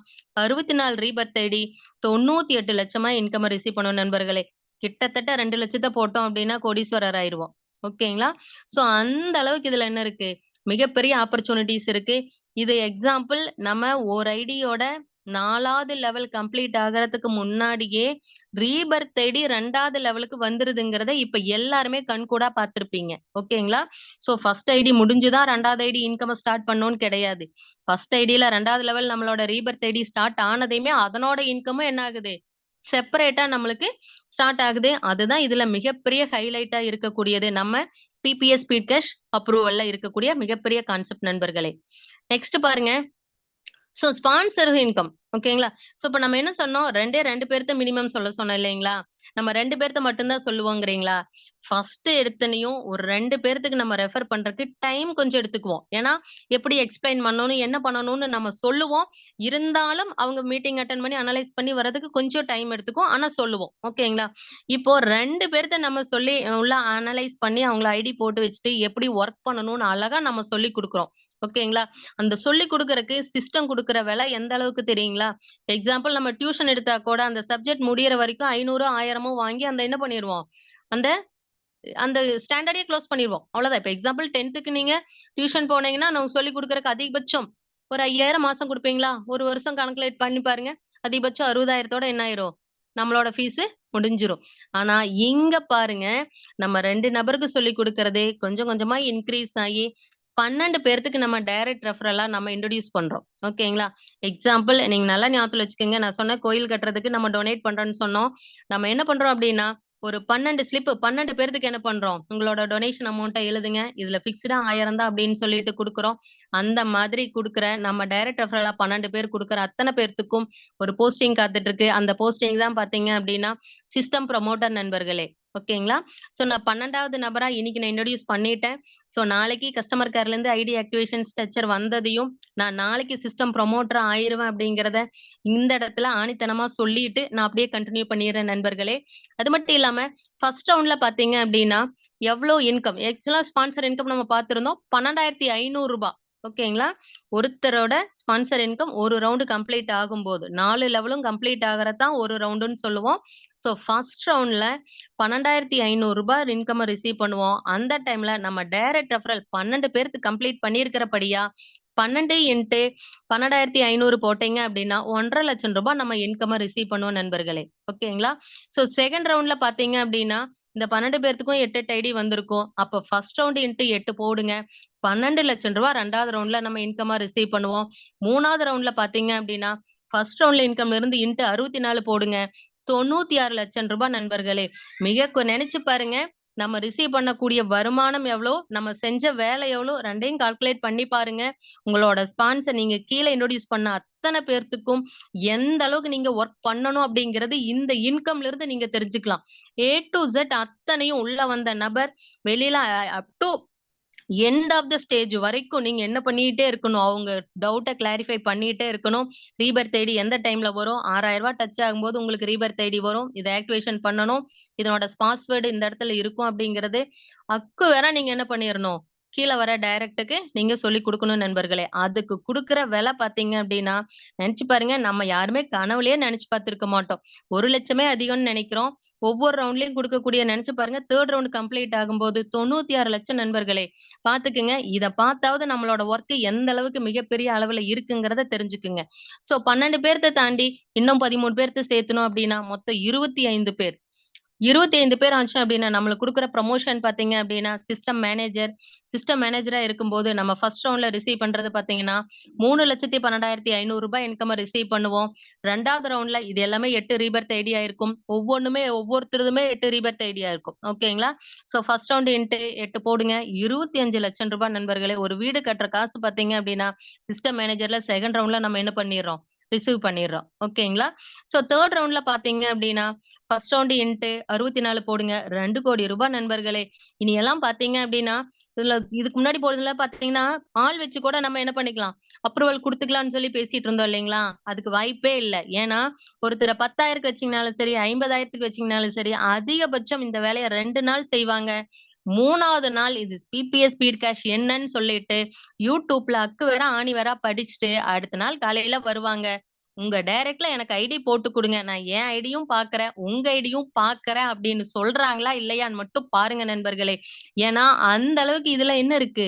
64 ரீபர்த் ஐடி 98,00,000 இன்கம ரிசீவ் பண்ணுவோம் நண்பர்களே. கிட்டத்தட்ட 2,00,000 போட்டோம் அப்டின்னா கோடீஸ்வரர் ஆயிருவோம். ஓகேங்களா? சோ அந்த அளவுக்கு இதுல என்ன இருக்கு? மிகப்பெரிய ஆப்பர்ச்சுனிட்டீஸ் இருக்கு. இது எக்ஸாம்பிள் நம்ம ஒரு ஐடியோட 4வது லெவல் கம்ப்ளீட் ஆகறதுக்கு முன்னாடியே ரீபர்த் ஐடி 2வது லெவலுக்கு வந்துருதுங்கிறத இப்ப எல்லாருமே கண்கூடா பார்த்திருப்பீங்க. ஓகேங்களா? சோ ஃபர்ஸ்ட் ஐடி முடிஞ்சு தான் 2வது ஐடி இன்கம ஸ்டார்ட் பண்ணணும்னு கிடையாது. ஃபர்ஸ்ட் ஐடில 2வது லெவல் நம்மளோட ரீபர்த் ஐடி ஸ்டார்ட் ஆனதையுமே அதனோட இன்கமும் என்ன ஆகுது? செப்பரேட்டா நம்மளுக்கு ஸ்டார்ட் ஆகுது. அதுதான் இதுல மிகப்பெரிய ஹைலைட்டா இருக்கக்கூடியது. நம்ம பிபிஎஸ் ஸ்பீட் கேஷ் அப்ரூவல்ல இருக்கக்கூடிய மிகப்பெரிய கான்செப்ட் நண்பர்களே. நெக்ஸ்ட் பாருங்க. So sponsor income. ஓகேங்களா? சோ இப்ப நம்ம என்ன சொன்னோம்? 2 பேர்த்த மினிமம் சொல்ல சொன்னோம் இல்லைங்களா? நம்ம 2 பேர்த்த மட்டும் தான் சொல்லுவோங்கிறீங்களா? ஃபர்ஸ்ட் எடுத்தனையும் ஒரு 2 பேர்த்துக்கு நம்ம ரெஃபர் பண்றதுக்கு டைம் கொஞ்சம் எடுத்துக்குவோம். ஏன்னா, எப்படி எக்ஸ்ப்ளைன் பண்ணணும், என்ன பண்ணணும்னு நம்ம சொல்லுவோம். இருந்தாலும் அவங்க மீட்டிங் அட்டெண்ட் பண்ணி அனலைஸ் பண்ணி வரதுக்கு கொஞ்சம் டைம் எடுத்துக்கும். ஆனா சொல்லுவோம். ஓகேங்களா? இப்போ 2 பேர்த்த நம்ம சொல்லி உள்ள அனலைஸ் பண்ணி அவங்கள ஐடி போட்டு வச்சுட்டு எப்படி வொர்க் பண்ணணும்னு அழகா நம்ம சொல்லிக் குடுக்குறோம். ஓகேங்களா? அந்த சொல்லிக் குடுக்கறக்கு சிஸ்டம் குடுக்குற வேலை எந்த அளவுக்கு தெரியுங்களா? எக்ஸாம்பிள் நம்ம டியூஷன் எடுத்தா கூட அந்த சப்ஜெக்ட் முடியிற வரைக்கும் 500 1000 வாங்கி அந்த என்ன பண்ணிருவோம்? அந்த அந்த ஸ்டாண்டர்டயே குளோஸ் பண்ணிருவோம். அவ்வளவுதான். இப்ப எக்ஸாம்பிள் 10க்கு நீங்க டியூஷன் போனீங்கன்னா, நான் சொல்லிக் குடுக்கறக்கு அதிகபட்சம் ஒரு 5000 மாசம் குடுப்பீங்களா? 1 வருஷம் கால்குலேட் பண்ணி பாருங்க. அதிகபட்சம் 60,000தோட என்ன ஆயிரும்? நம்மளோட ஃபீஸ் முடிஞ்சிரும். ஆனா இங்க பாருங்க, நம்ம 2 நபருக்கு சொல்லிக் குடுக்கிறதே கொஞ்சம் கொஞ்சமா இன்கிரீஸ் ஆயி 12 பேர்த்துக்கு நம்ம டைரக்ட் ரெஃபரலா நம்ம இன்ட்ரோடியூஸ் பண்றோம். ஓகேங்களா? எக்ஸாம்பிள் நீங்க நல்லா ஞாபகத்துல வச்சுக்கங்க. நான் சொன்னேன் கோயில் கட்டுறதுக்கு நம்ம டொனேட் பண்றோம்ன்னு சொன்னோம். நம்ம என்ன பண்றோம் அப்டின்னா, ஒரு 12 ஸ்லிப் 12 பேர்த்துக்கு என்ன பண்றோம்? உங்களோட டொனேஷன் அமௌண்ட்ட எழுதுங்க. இதுல ஃபிக்ஸ்டா 1000 தான் அப்டின்னு சொல்லிட்டு குடுக்குறோம். அந்த மாதிரி குடுக்குற நம்ம டைரக்ட் ரெஃபரலா 12 பேர் குடுக்குற அத்தன பேர்த்துக்கும் ஒரு போஸ்டிங் காத்துட்டு இருக்கு. அந்த போஸ்டிங் தான் பார்த்தீங்க அப்டின்னா, சிஸ்டம் ப்ரமோட்டர் நண்பர்களே. ஓகேங்களா? சோ நான் 12வது நபரா இன்னைக்கு நான் இன்ட்ரோடியூஸ் பண்ணிட்டேன். சோ நாளைக்கு கஸ்டமர் கேர்லருந்து ஐடி ஆக்டிவேஷன் ஸ்ட்ரக்சர் வந்ததையும், நான் நாளைக்கு சிஸ்டம் ப்ரமோட்டரா ஆயிருவேன் அப்டிங்கிறத இந்த இடத்துல ஆணித்தனமா சொல்லிட்டு, நான் அப்படியே கன்டின்யூ பண்ணிர்றேன் நண்பர்களே. அது மட்டும் இல்லாம, ஃபர்ஸ்ட் ரவுண்ட்ல பார்த்தீங்க அப்டின்னா, எவ்ளோ இன்கம் ஆக்சுவலா ஸ்பான்சர் இன்கம் நம்ம பார்த்திருந்தோம். ரூ. 12,500 ஓகேங்களா? ஒருத்தரோட ஸ்பான்சர் இன்கம் ஒரு ரவுண்ட் கம்ப்ளீட் ஆகும்போது, 4 லெவலும் கம்ப்ளீட் ஆகுறது தான் ஒரு ரவுண்டுன்னு சொல்லுவோம். சோ ஃபர்ஸ்ட் ரவுண்ட்ல ரூ. 12,500 இன்கம் ரிசீவ் பண்ணுவோம். அந்த டைம்ல நம்ம டைரக்ட் ரெஃபரல் 12 பேருக்கு கம்ப்ளீட் பண்ணியிருக்கிறபடியா, 12 இன்டு 12,500 போட்டீங்க அப்டின்னா, ரூ. 1,50,000 நம்ம இன்கம்ம ரிசீவ் பண்ணுவோம் நண்பர்களே. ஓகேங்களா? சோ செகண்ட் ரவுண்ட்ல பார்த்தீங்க அப்டின்னா, இந்த 12 பேர்த்துக்கும் 8, 8 ஐடி வந்திருக்கும். அப்ப ஃபர்ஸ்ட் ரவுண்ட் இன்டு 8 போடுங்க. ரூ. 12,00,000 2வது ரவுண்ட்ல நம்ம இன்கம்மா ரிசீவ் பண்ணுவோம். 3வது ரவுண்ட்ல பார்த்தீங்க அப்டின்னா, ஃபர்ஸ்ட் ரவுண்ட்ல இன்கம்ல இருந்து இன்டு 64 போடுங்க. ரூ. 96,00,000 நண்பர்களே. நெனச்சு பாருங்க. நம்ம ரிசீவ் பண்ணக்கூடிய வருமானம் எவ்வளோ? நம்ம செஞ்ச வேலை எவ்வளோ? 2யும் கால்குலேட் பண்ணி பாருங்க. உங்களோட ஸ்பான்சர் நீங்க கீழ இன்ட்ரோடியூஸ் பண்ண அத்தன பேர்த்துக்கும் எந்த அளவுக்கு நீங்க வொர்க் பண்ணணும் அப்படிங்கிறது இந்த இன்கம்ல இருந்து நீங்க தெரிஞ்சுக்கலாம். ஏ டூ இசட் அத்தனையும் உள்ள வந்த நபர் வெளியில up to end of the stage வரைக்கும் நீங்க என்ன பண்ணிட்டே இருக்கணும். அவங்க டவுட்ட கிளாரிஃபை பண்ணிட்டே இருக்கணும். ரீபர்த் ஐடி எந்த டைம்ல வரும்? ரூ. 6,000 டச் ஆகும்போது உங்களுக்கு ரீபர்த் ஐடி வரும். இத ஆக்டிவேஷன் பண்ணணும். இதனோட பாஸ்வேர்ட் இந்த இடத்துல இருக்கும் அப்படிங்கிறது வேற நீங்க என்ன பண்ணிறணும்? கீழ வர டைரக்ட்க்கு நீங்க சொல்லிக் குடுக்கணும் நண்பர்களே. அதுக்கு குடுக்குற விலை பார்த்தீங்க அப்டின்னா, நெனச்சு பாருங்க நம்ம யாருமே கனவுலயே நெனச்சு பார்த்திருக்க மாட்டோம். 1,00,000 அதிகம்னு நெனைக்கிறோம். ஒவ்வொரு ரவுண்ட்லயும் குடுக்கக்கூடிய நெனச்சு பாருங்க 3 ரவுண்ட் கம்ப்ளீட் ஆகும்போது 96,00,000 நண்பர்களே. பாத்துக்குங்க. இத பாத்தாவது நம்மளோட வொர்க் எந்த அளவுக்கு மிகப்பெரிய அளவுல இருக்குங்கிறத தெரிஞ்சுக்குங்க. சோ 12 பேர்த்த தாண்டி இன்னும் 13 பேர்த்த சேர்த்தணும் அப்டின்னா, மொத்தம் 25 பேர். 25 பேர் ஆச்சு அப்டின்னா, நம்மளுக்கு குடுக்குற ப்ரமோஷன் பார்த்தீங்க அப்டின்னா, சிஸ்டம் மேனேஜர். சிஸ்டம் மேனேஜரா இருக்கும்போது, நம்ம ஃபர்ஸ்ட் ரவுண்ட்ல ரிசீவ் பண்றது பார்த்தீங்கன்னா, ரூ. 3,12,500 இன்கம்ம ரிசீவ் பண்ணுவோம். 2வது ரவுண்ட்ல இது எல்லாமே 8 ரீபர்த் ஐடியா இருக்கும். ஒவ்வொருத்தருதுமே 8 ரீபர்த் ஐடியா இருக்கும். ஓகேங்களா? சோ ஃபர்ஸ்ட் ரவுண்ட் இன்டு 8 போடுங்க. ரூ. 25,00,000 நண்பர்களே. ஒரு வீடு கட்டுற காசு பார்த்தீங்க அப்டின்னா, சிஸ்டம் மேனேஜர்ல செகண்ட் ரவுண்ட்ல நம்ம என்ன பண்ணிர்றோம்? ரிசீவ் பண்ணிர்றோம். ஓகேங்களா? சோ 3 ரவுண்ட்ல பார்த்தீங்க அப்டின்னா, ஃபர்ஸ்ட் ரவுண்ட் இன்டு 64 போடுங்க. ரூ. 2,00,00,000 நண்பர்களே. இனி எல்லாம் பார்த்தீங்க அப்டின்னா, இதுக்கு முன்னாடி போடுறதுல பார்த்தீங்கன்னா, ஆள் வச்சு கூட நம்ம என்ன பண்ணிக்கலாம், அப்ரூவல் குடுத்துக்கலாம்னு சொல்லி பேசிட்டு இருந்தோம் இல்லைங்களா? அதுக்கு வாய்ப்பே இல்ல. ஏன்னா, ஒருத்தர 10,000க்கு வச்சீங்கனாலும் சரி, 50,000க்கு வச்சீங்கனாலும் சரி, அதிகபட்சம் இந்த வேலைய 2 நாள் செய்வாங்க. 3வது நாள் இது பிபிஎஸ் ஸ்பீட் கேஷ் என்னன்னு சொல்லிட்டு, YouTubeல அக்கு வேற ஆணி வேரா படிச்சுட்டு, அடுத்த நாள் காலையில வருவாங்க. உங்க டைரக்ட்ல எனக்கு ஐடி போட்டு குடுங்க. நான் என் ஐடியும் பார்க்கிறேன். உங்க ஐடியும் பார்க்கிறேன் அப்படின்னு சொல்றாங்களா? இல்லையான்னு மட்டும் பாருங்க நண்பர்களே. ஏன்னா, அந்த அளவுக்கு இதுல என்ன இருக்கு?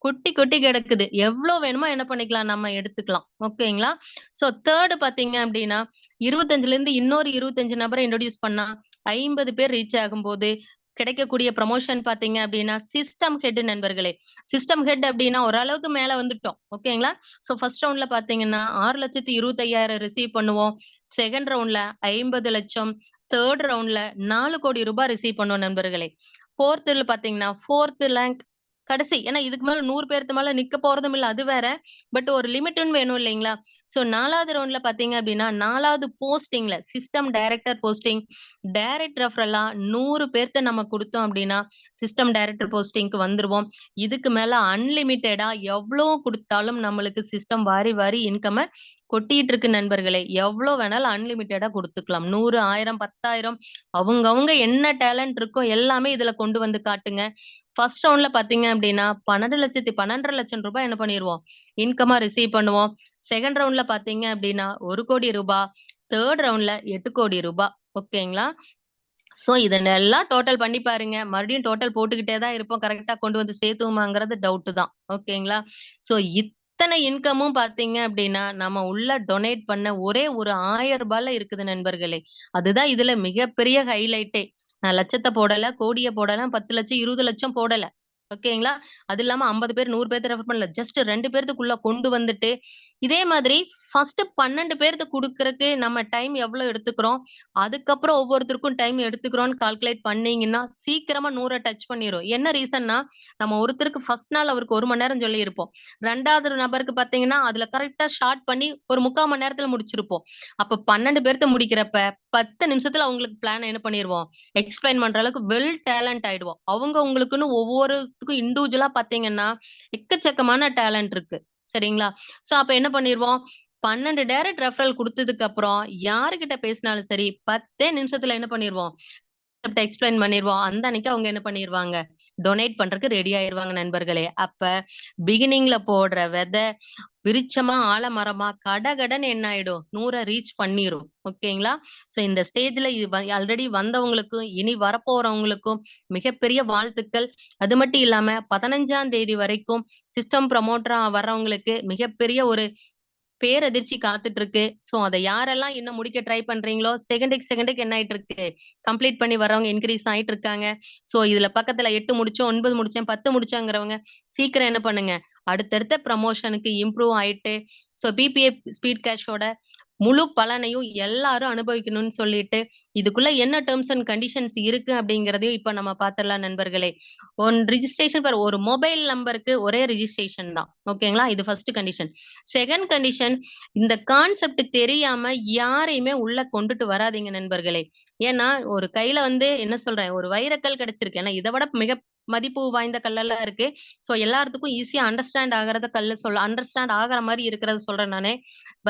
கொட்டி கொட்டி கிடக்குது. எவ்ளோ வேணுமோ என்ன பண்ணிக்கலாம்? நம்ம எடுத்துக்கலாம். ஓகேங்களா? சோ 3 பார்த்தீங்க அப்டின்னா, 25லேருந்து இன்னொரு 25 நபர இன்ட்ரோடியூஸ் பண்ணா, 50 பேர் ரீச் ஆகும்போது, கிடைக்கக்கூடிய ப்ரமோஷன் பார்த்தீங்க அப்டின்னா, சிஸ்டம் ஹெட் நண்பர்களே. சிஸ்டம் ஹெட் அப்டின்னா ஓரளவுக்கு மேல வந்துட்டோம். ஓகேங்களா? சோ ஃபர்ஸ்ட் ரவுண்ட்ல பார்த்தீங்கன்னா, 6,25,000 ரிசீவ் பண்ணுவோம். செகண்ட் ரவுண்ட்ல 50,00,000 3 ரவுண்ட்ல ரூ. 4,00,00,000 ரிசீவ் பண்ணுவோம் நண்பர்களே. 4த்ல பார்த்தீங்கன்னா, 4த் ரேங்க் கடைசி. ஏன்னா இதுக்கு மேல 100 பேருக்கு மேல நிக்க போறதும் இல்ல. அது வேற. பட் ஒரு லிமிட்ன்னு வேணும் இல்லைங்களா? சோ 4வது ரவுண்ட்ல பார்த்தீங்க அப்டின்னா, 4வது போஸ்டிங்ல சிஸ்டம் டைரக்டர் போஸ்டிங், டைரக்ட் ரெஃபரலா 100 பேர்த்த நம்ம குடுத்தோம் அப்டின்னா, சிஸ்டம் டைரக்டர் போஸ்டிங்க்கு வந்துருவோம். இதுக்கு மேல அன்லிமிட்டடா எவ்ளோ குடுத்தாலும் நம்மளுக்கு சிஸ்டம் வாரி வாரி இன்கம கொட்டிட்டு இருக்கு நண்பர்களே. எவ்ளோ வேணாலும் அன்லிமிட்டடா குடுத்துக்கலாம். 100, 1000, 10,000 அவங்கவங்க என்ன டேலண்ட் இருக்கோ எல்லாமே இதுல கொண்டு வந்து காட்டுங்க. ஃபர்ஸ்ட் ரவுண்ட்ல பார்த்தீங்க அப்டின்னா, 12,00,000 ரூபாய் என்ன பண்ணிருவோம், இன்கமா ரிசீவ் பண்ணுவோம். செகண்ட் ரவுண்ட்ல பார்த்தீங்க அப்டின்னா, ரூ. 1,00,00,000. தேர்ட் ரவுண்ட்ல ரூ. 8,00,00,000. ஓகேங்களா? சோ இதனெல்லாம் டோட்டல் பண்ணி பாருங்க. மறுபடியும் டோட்டல் போட்டுக்கிட்டே தான் இருப்போம். கரெக்ட்டா கொண்டு வந்து சேர்த்துவோமாங்கிறது டவுட் தான். ஓகேங்களா? சோ இத்தன இன்கமும் பார்த்தீங்க அப்டின்னா, நம்ம உள்ள டொனேட் பண்ண ஒரே ஒரு ரூ. 1000ல இருக்குது நண்பர்களே. அதுதான் இதுல மிகப்பெரிய ஹைலைட்டே. நான் லட்சத்த போடல, கோடிய போடல, 10,00,000, 20,00,000 போடல. ஓகேங்களா? அது இல்லாம 50 பேர், 100 பேத்த ரெஃபர் பண்ணல. ஜஸ்ட் 2 பேர்த்துக்குள்ள கொண்டு வந்துட்டு, இதே மாதிரி ஃபர்ஸ்ட் 12 பேர்த்துக்கு குடுக்குறக்கு நம்ம டைம் எவ்வளோ எடுத்துக்கிறோம்? அதுக்கப்புறம் ஒவ்வொருத்தருக்கும் டைம் எடுத்துக்கிறோம்னு கால்குலேட் பண்ணீங்கன்னா, சீக்கிரமா 100 டச் பண்ணிரும். என்ன ரீசன்னா, நம்ம ஒருத்தருக்கு ஃபர்ஸ்ட் நாள் அவருக்கு 1 மணி நேரம் சொல்லியிருப்போம். 2வது நபருக்கு பார்த்தீங்கன்னா, அதுல கரெக்ட்டா ஷார்ட் பண்ணி ஒரு 3/4 மணி நேரத்துல முடிச்சிருப்போம். அப்ப 12 பேர்த்த முடிக்கிறப்ப, 10 நிமிஷத்துல அவங்களுக்கு பிளான என்ன பண்ணிருவோம், எக்ஸ்பிளைன் பண்ற அளவுக்கு வெல் டேலண்ட் ஆயிடுவோம். அவங்க உங்களுக்குன்னு ஒவ்வொருத்துக்கும் இண்டிவிஜுவலா பார்த்தீங்கன்னா, எக்கச்சக்கமான டேலண்ட் இருக்கு. சரிங்களா? சோ அப்ப என்ன பண்ணிருவோம், 12 டைரக்ட் ரெஃபரல் குடுத்ததுக்கு அப்புறம், யாருகிட்ட பேசினாலும் சரி, 10 நிமிஷத்துல என்ன பண்ணிருவோம், கான்செப்ட்ட எக்ஸ்பிளைன் பண்ணிருவோம். அந்த அன்னைக்கு அவங்க என்ன பண்ணிருவாங்க, டொனேட் பண்றதுக்கு ரெடி ஆயிருவாங்க நண்பர்களே. அப்ப பிகினிங்ல போடுற வித, விருட்சமா, ஆலமரமா கடகடன்னு என்ன ஆயிடும், 100 ரீச் பண்ணிரும். ஓகேங்களா? சோ இந்த ஸ்டேஜ்ல இது ஆல்ரெடி வந்தவங்களுக்கும், இனி வரப்போறவங்களுக்கும் மிகப்பெரிய வாழ்த்துக்கள். அது மட்டும் இல்லாம 15ஆம் தேதி வரைக்கும் சிஸ்டம் ப்ரமோட்டரா வர்றவங்களுக்கு மிகப்பெரிய ஒரு பேரதிர்ச்சி காத்துட்டு இருக்கு. சோ அத யாரெல்லாம் இன்னும் முடிக்க ட்ரை பண்றீங்களோ, செகண்டுக்கு என்ன ஆயிட்டு இருக்கு, கம்ப்ளீட் பண்ணி வர்றவங்க இன்கிரீஸ் ஆயிட்டு இருக்காங்க. சோ இதுல பக்கத்துல 8 முடிச்சோம், 9 முடிச்சேன், 10 முடிச்சேங்கிறவங்க சீக்கிரம் என்ன பண்ணுங்க, அடுத்தடுத்த ப்ரமோஷனுக்கு இம்ப்ரூவ் ஆயிட்டு, சோ பிபிஏ ஸ்பீட் கேஷோட முழு பலனையும் எல்லாரும் அனுபவிக்கணும்னு சொல்லிட்டு, இதுக்குள்ள என்ன டெர்ம்ஸ் அண்ட் கண்டிஷன்ஸ் இருக்கு அப்படிங்கிறதையும் இப்ப நம்ம பாத்துரலாம் நண்பர்களே. ரிஜிஸ்ட்ரேஷன் ஃபார் ஒரு மொபைல் நம்பருக்கு ஒரே ரிஜிஸ்ட்ரேஷன் தான். ஓகேங்களா? இது ஃபர்ஸ்ட் கண்டிஷன். செகண்ட் கண்டிஷன், இந்த கான்செப்ட் தெரியாம யாரையுமே உள்ள கொண்டுட்டு வராதீங்க நண்பர்களே. ஏன்னா, ஒரு கையில வந்து என்ன சொல்றேன், ஒரு வைரக்கல் கிடைச்சிருக்கு. ஏன்னா, இத விட மிக மதிப்பு வாய்ந்த கல்லெல்லாம் இருக்கு. சோ எல்லாத்துக்கும் ஈஸியா அண்டர்ஸ்டாண்ட் ஆகுறத கல்லு அண்டர்ஸ்டாண்ட் ஆகுற மாரி இருக்கிறத சொல்றேன் நானு.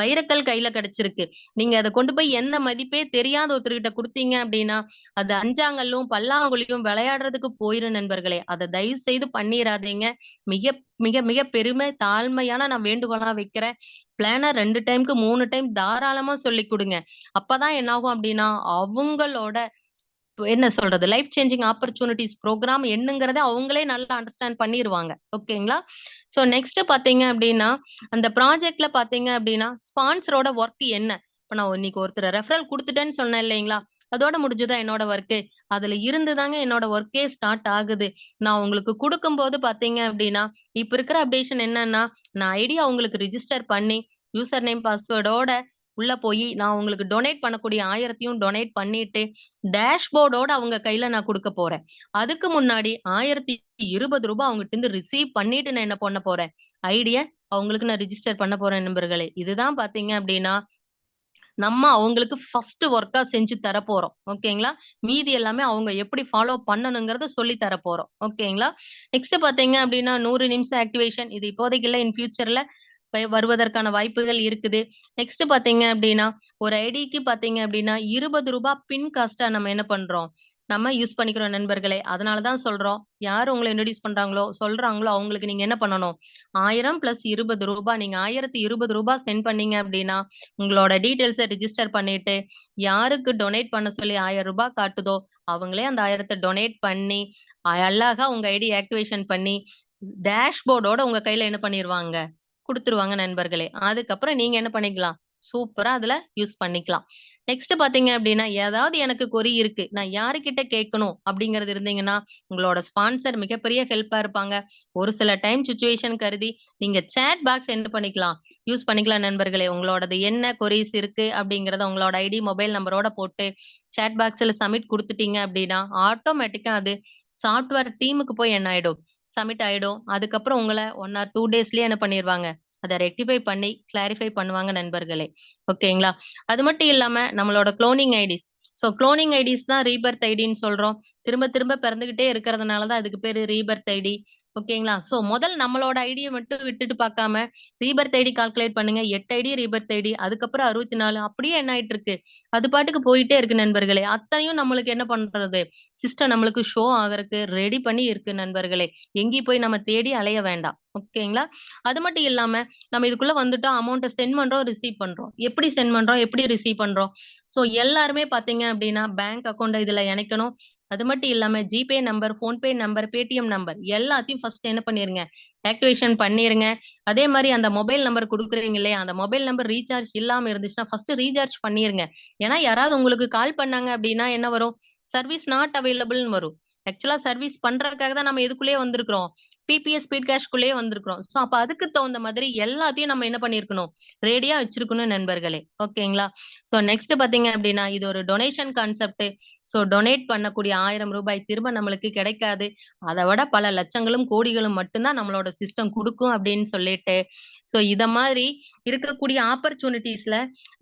வைரக்கல் கையில கிடைச்சிருக்கு. நீங்க அத கொண்டு போய் எந்த மதிப்பே தெரியாத ஒருத்தர்கிட்ட குடுத்தீங்க அப்டின்னா, அது அஞ்சாங்கல்லும், பல்லாங்குழியும் விளையாடுறதுக்கு போயிரும் நண்பர்களே. அத தயவு செய்து பண்ணிறாதீங்க. மிக மிக மிக பெருமை, தாழ்மையான நான் வேண்டுகோளா வைக்கிறேன். பிளான 2 டைம்க்கு 3 டைம் தாராளமா சொல்லிக் குடுங்க. அப்பதான் என்னாகும் அப்டின்னா, அவங்களோட என்ன சொல்றது? லைஃப் சேஞ்சிங் ஆப்பர்ச்சுனிட்டீஸ் புரோகிராம் என்னங்கிறத அவங்களே நல்லா அண்டர்ஸ்டாண்ட் பண்ணிருவாங்க. ஓகேங்களா? சோ நெக்ஸ்ட் பார்த்தீங்க அப்டின்னா, அந்த ப்ராஜெக்ட்ல பார்த்தீங்க அப்டின்னா, ஸ்பான்சரோட வொர்க் என்ன? இப்ப நான் இன்னைக்கு ஒருத்தர ரெஃபரல் குடுத்துட்டேன்னு சொன்னேன் இல்லைங்களா? அதோட முடிஞ்சுதா என்னோட வொர்க்கு? அதுல இருந்து தாங்க என்னோட வொர்க்கே ஸ்டார்ட் ஆகுது. நான் உங்களுக்கு குடுக்கும்போது பார்த்தீங்க அப்டின்னா, இப்ப இருக்கிற அப்டேஷன் என்னன்னா, நான் ஐடியா உங்களுக்கு ரிஜிஸ்டர் பண்ணி, யூசர் நேம், பாஸ்வேர்டோட உள்ள போயி, நான் உங்களுக்கு டொனேட் பண்ணக்கூடிய 1000த்தையும் டொனேட் பண்ணிட்டு, டேஷ்போர்டோட அவங்க கையில நான் குடுக்க போறேன். அதுக்கு முன்னாடி ரூ. 1020 அவங்கட்டருந்து ரிசீவ் பண்ணிட்டு நான் என்ன பண்ண போறேன், ஐடிய அவங்களுக்கு நான் ரிஜிஸ்டர் பண்ண போறேன் நண்பர்களே. இதுதான் பார்த்தீங்க அப்டின்னா, நம்ம அவங்களுக்கு ஃபர்ஸ்ட் வொர்க்கா செஞ்சு தரப்போறோம். ஓகேங்களா? மீதி எல்லாமே அவங்க எப்படி ஃபாலோ பண்ணணுங்கிறத சொல்லி தரப்போறோம். ஓகேங்களா? நெக்ஸ்ட் பார்த்தீங்க அப்டின்னா 100 நிமிஷம் ஆக்டிவேஷன். இது இப்போதைக்கு இல்ல. இன் ஃபியூச்சர்ல வருவதற்கான வாய்ப்புகள் இருக்குது. நெக்ஸ்ட் பார்த்தீங்க அப்டின்னா, ஒரு ஐடிக்கு பார்த்தீங்க அப்டின்னா, ரூ. 20 பின் காஸ்ட்டா நம்ம என்ன பண்றோம்? நம்ம யூஸ் பண்ணிக்கிறோம் நண்பர்களே. அதனால தான் சொல்றோம். யார் உங்கள இன்ட்ரோடியூஸ் பண்றாங்களோ, சொல்றாங்களோ அவங்களுக்கு நீங்க என்ன பண்ணணும்? 1000 பிளஸ் ரூ. 20 நீங்க ரூ. 1020 சென்ட் பண்ணீங்க அப்டின்னா, உங்களோட டீட்டெயில்ஸ ரிஜிஸ்டர் பண்ணிட்டு, யாருக்கு டொனேட் பண்ண சொல்லி ரூ. 1000 காட்டுதோ, அவங்களே அந்த 1000த்த டொனேட் பண்ணி, அழகா உங்க ஐடி ஆக்டிவேஷன் பண்ணி, டேஷ்போர்டோட உங்க கையில என்ன பண்ணிருவாங்க? குடுத்துருவாங்க நண்பர்களே. அதுக்கப்புறம் நீங்க என்ன பண்ணிக்கலாம்? சூப்பரா அதுல யூஸ் பண்ணிக்கலாம். நெக்ஸ்ட் பார்த்தீங்க அப்டின்னா, ஏதாவது எனக்கு கொரி இருக்கு. நான் யாருகிட்ட கேட்கணும் அப்டிங்கிறது இருந்தீங்கன்னா, உங்களோட ஸ்பான்சர் மிகப்பெரிய ஹெல்ப்பா இருப்பாங்க. ஒரு சில டைம் சிச்சுவேஷன் கருதி நீங்க சாட் பாக்ஸ் என்ன பண்ணிக்கலாம்? யூஸ் பண்ணிக்கலாம் நண்பர்களே. உங்களோடது என்ன கொரீஸ் இருக்கு அப்டிங்கிறத உங்களோட ஐடி, மொபைல் நம்பரோட போட்டு சாட் பாக்ஸ்ல சப்மிட் குடுத்துட்டீங்க அப்டின்னா, ஆட்டோமேட்டிக்கா அது சாஃப்ட்வேர் டீமுக்கு போய் என்ன ஆயிடும்? சப்மிட் ஆயிடும். அதுக்கப்புறம் உங்கள 1 ஆர் 2 டேஸ்லயே என்ன பண்ணிருவாங்க? அத ரெக்டிஃபை பண்ணி கிளாரிஃபை பண்ணுவாங்க நண்பர்களே. ஓகேங்களா? அது மட்டும் இல்லாம நம்மளோட குளோனிங் ஐடிஸ். குளோனிங் ஐடிஸ் தான் ரீபர்த் ஐடின்னு சொல்றோம். திரும்ப திரும்ப பிறந்துகிட்டே இருக்கிறதுனால தான் அதுக்கு பேரு ரீபர்த் ஐடி. ஓகேங்களா? முதல் நம்மளோட ஐடிய மட்டும் விட்டுட்டு பார்க்காம, ரீபர்த் ஐடி கால்குலேட் பண்ணுங்க. 8 ஐடி ரீபர்த் ஐடி. அதுக்கப்புறம் 64 அப்படியே என்ன ஆயிட்டு இருக்கு? அது பாட்டுக்கு போயிட்டே இருக்கு நண்பர்களே. அத்தனையும் நம்மளுக்கு என்ன பண்றது? சிஸ்டம் நம்மளுக்கு ஷோ ஆகறக்கு ரெடி பண்ணி இருக்கு நண்பர்களே. எங்கேயும் போய் நம்ம தேடி அலைய வேண்டாம். ஓகேங்களா? அது மட்டும் இல்லாம, நம்ம இதுக்குள்ள வந்துட்டோம். அமௌண்ட்ட சென்ட் பண்றோம், ரிசீவ் பண்றோம். எப்படி சென்ட் பண்றோம்? எப்படி ரிசீவ் பண்றோம்? எல்லாருமே பார்த்தீங்க அப்படின்னா, பேங்க் அக்கவுண்ட்ட இதுல இணைக்கணும். அது மட்டும் இல்லாம GPay number, PhonePe number, Paytm number எல்லாத்தையும் ஃபர்ஸ்ட் என்ன பண்ணிருங்க, ஆக்டிவேஷன் பண்ணிருங்க. அதே மாரி அந்த மொபைல் நம்பர் குடுக்குறீங்க இல்லையா? அந்த மொபைல் நம்பர் ரீசார்ஜ் இல்லாம இருந்துச்சுன்னா, ஃபர்ஸ்ட் ரீசார்ஜ் பண்ணிருங்க. ஏன்னா, யாராவது உங்களுக்கு கால் பண்ணாங்க அப்படின்னா என்ன வரும்? சர்வீஸ் நாட் அவைலபிள்ன்னு வரும். ஆக்சுவலா சர்வீஸ் பண்றதுக்காக தான் நம்ம எதுக்குள்ளேயே வந்திருக்கிறோம். பிபிஎஸ் ஸ்பீட் கேஷ்க்குள்ளேயே வந்திருக்கிறோம். அப்ப அதுக்கு தகுந்த மாதிரி எல்லாத்தையும் நம்ம என்ன பண்ணியிருக்கணும்? ரெடியா வச்சிருக்கணும் நண்பர்களே. ஓகேங்களா? நெக்ஸ்ட் பார்த்தீங்க அப்படின்னா, இது ஒரு டொனேஷன் கான்செப்ட். டொனேட் பண்ணக்கூடிய ரூ. 1000 திரும்ப நம்மளுக்கு கிடைக்காது. அத விட பல லட்சங்களும், கோடிகளும் மட்டும் தான் நம்மளோட சிஸ்டம் குடுக்கும் அப்படின்னு சொல்லிட்டு, இத மாதிரி இருக்கக்கூடிய ஆப்பர்ச்சுனிட்டீஸ்ல